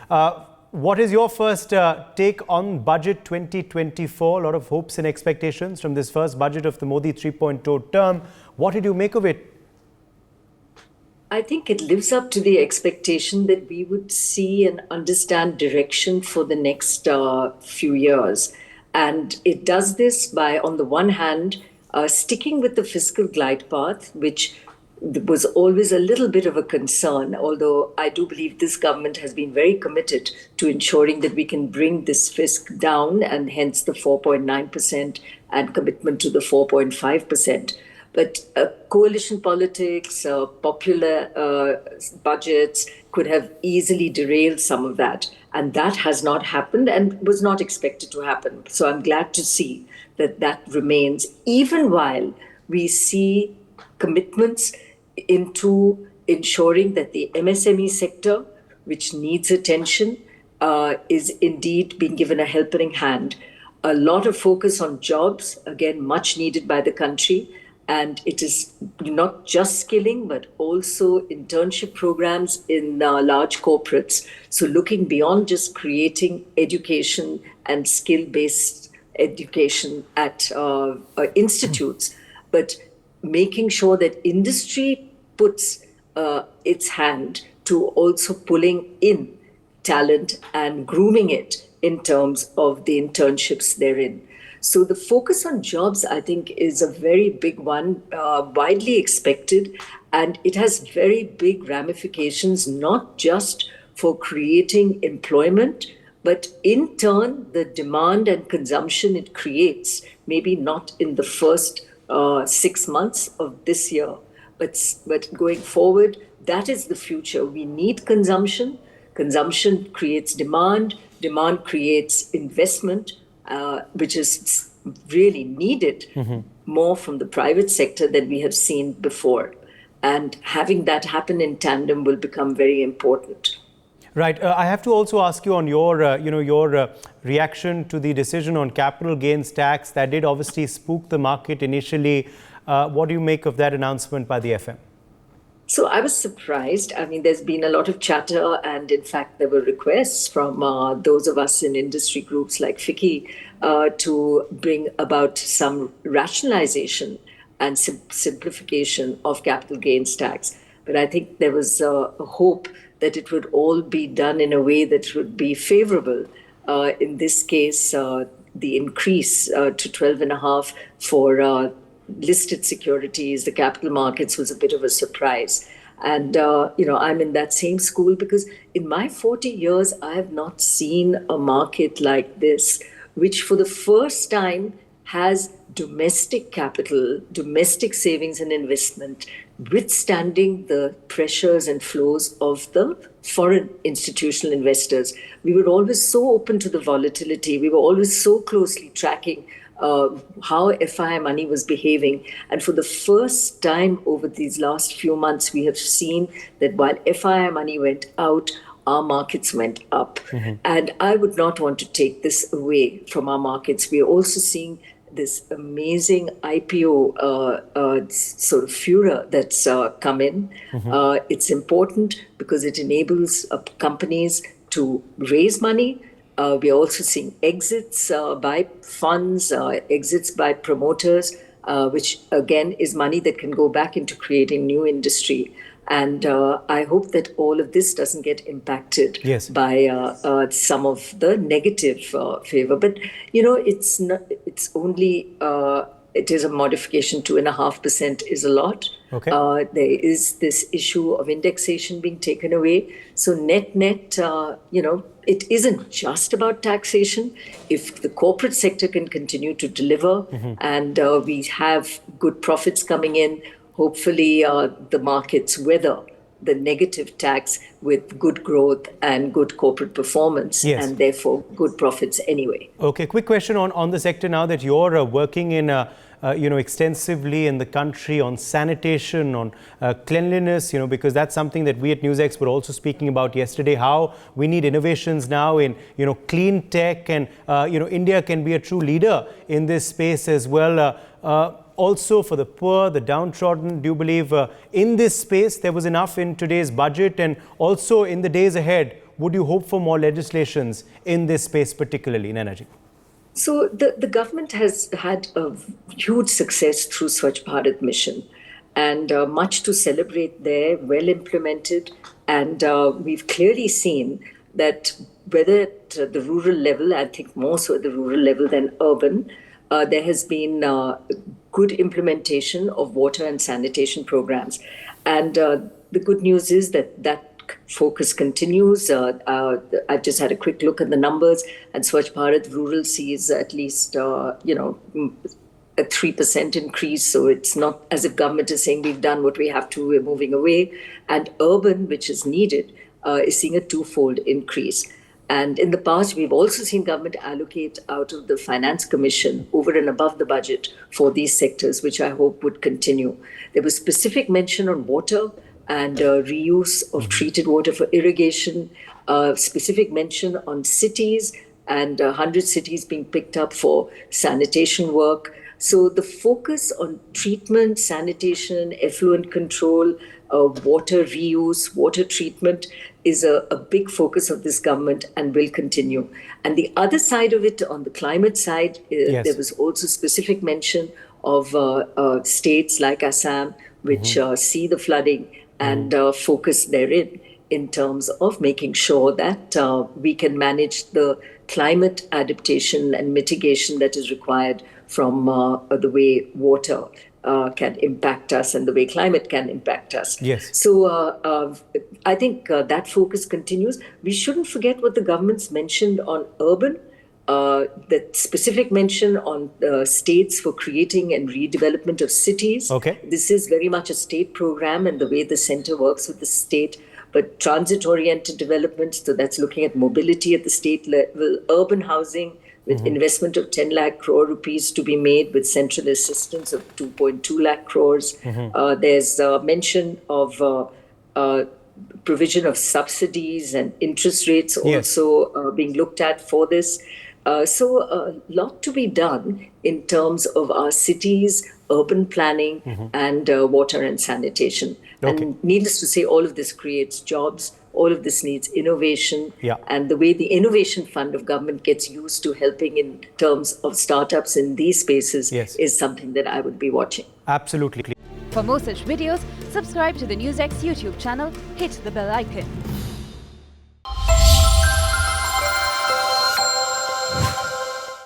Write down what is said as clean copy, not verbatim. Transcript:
What is your first take on Budget 2024? A lot of hopes and expectations from this first budget of the Modi 3.0 term. What did you make of it? I think it lives up to the expectation that we would see and understand direction for the next few years. And it does this by, on the one hand, sticking with the fiscal glide path, which was always a little bit of a concern, although I do believe this government has been very committed to ensuring that we can bring this fisc down, and hence the 4.9% and commitment to the 4.5%. But coalition politics, popular budgets could have easily derailed some of that. And that has not happened and was not expected to happen. So I'm glad to see that that remains, even while we see commitments into ensuring that the MSME sector, which needs attention, is indeed being given a helping hand. A lot of focus on jobs, again, much needed by the country. And it is not just skilling, but also internship programs in large corporates. So looking beyond just creating education and skill-based education at institutes, but making sure that industry puts its hand to also pulling in talent and grooming it in terms of the internships therein. So the focus on jobs, I think, is a very big one, widely expected, and it has very big ramifications, not just for creating employment, but in turn, the demand and consumption it creates, maybe not in the first 6 months of this year, but going forward, that is the future. We need consumption. Consumption creates demand. Demand creates investment. Which is really needed more from the private sector than we have seen before. And having that happen in tandem will become very important. Right. I have to also ask you on your reaction to the decision on capital gains tax. That did obviously spook the market initially. What do you make of that announcement by the FM? So I was surprised. I mean, there's been a lot of chatter, and in fact, there were requests from those of us in industry groups like FICCI to bring about some rationalization and simplification of capital gains tax. But I think there was a hope that it would all be done in a way that would be favorable. In this case, the increase to 12.5 for listed securities, the capital markets, was a bit of a surprise. And, I'm in that same school because in my 40 years, I have not seen a market like this, which for the first time has domestic capital, domestic savings and investment, withstanding the pressures and flows of the foreign institutional investors. We were always so open to the volatility. We were always so closely tracking how FII money was behaving. And for the first time over these last few months, we have seen that while FII money went out, our markets went up. And I would not want to take this away from our markets. We are also seeing this amazing IPO sort of furor that's come in. It's important because it enables companies to raise money. We are also seeing exits by funds, exits by promoters, which again is money that can go back into creating new industry. And I hope that all of this doesn't get impacted by some of the negative favor. But, it's not, it's only, it is a modification. 2.5% is a lot. Okay. There is this issue of indexation being taken away. So net, it isn't just about taxation. If the corporate sector can continue to deliver and we have good profits coming in, hopefully the markets weather the negative tax with good growth and good corporate performance and therefore good profits anyway. Okay, quick question on the sector now that you're working in extensively in the country on sanitation, on cleanliness, because that's something that we at NewsX were also speaking about yesterday, how we need innovations now in, clean tech, and, India can be a true leader in this space as well. Also for the poor, the downtrodden, do you believe in this space there was enough in today's budget? And also in the days ahead, would you hope for more legislations in this space particularly, Naina ji? So the government has had a huge success through Swachh Bharat mission, and much to celebrate there, well implemented. And we've clearly seen that whether at the rural level, I think more so at the rural level than urban, there has been good implementation of water and sanitation programs. And the good news is that focus continues. I've just had a quick look at the numbers, and Swachh Bharat Rural sees at least, a 3% increase. So it's not as if government is saying we've done what we have to, we're moving away. And urban, which is needed, is seeing a twofold increase. And in the past, we've also seen government allocate out of the Finance Commission over and above the budget for these sectors, which I hope would continue. There was specific mention on water and reuse of treated water for irrigation, specific mention on cities and 100 cities being picked up for sanitation work. So the focus on treatment, sanitation, effluent control, water reuse, water treatment is a big focus of this government and will continue. And the other side of it, on the climate side, there was also specific mention of states like Assam, which see the flooding and focus therein in terms of making sure that we can manage the climate adaptation and mitigation that is required from the way water can impact us and the way climate can impact us. Yes. So I think that focus continues. We shouldn't forget what the government's mentioned on urban, the specific mention on states for creating and redevelopment of cities. Okay. This is very much a state program and the way the center works with the state, but transit-oriented development, so that's looking at mobility at the state level, urban housing, with investment of 10 lakh crore rupees to be made with central assistance of 2.2 lakh crores. There's mention of provision of subsidies and interest rates also being looked at for this. So a lot to be done in terms of our cities, urban planning, and water and sanitation. Okay. And needless to say, all of this creates jobs. All of this needs innovation. And the way the Innovation Fund of government gets used to helping in terms of startups in these spaces is something that I would be watching. Absolutely. For more such videos, subscribe to the NewsX YouTube channel, hit the bell icon.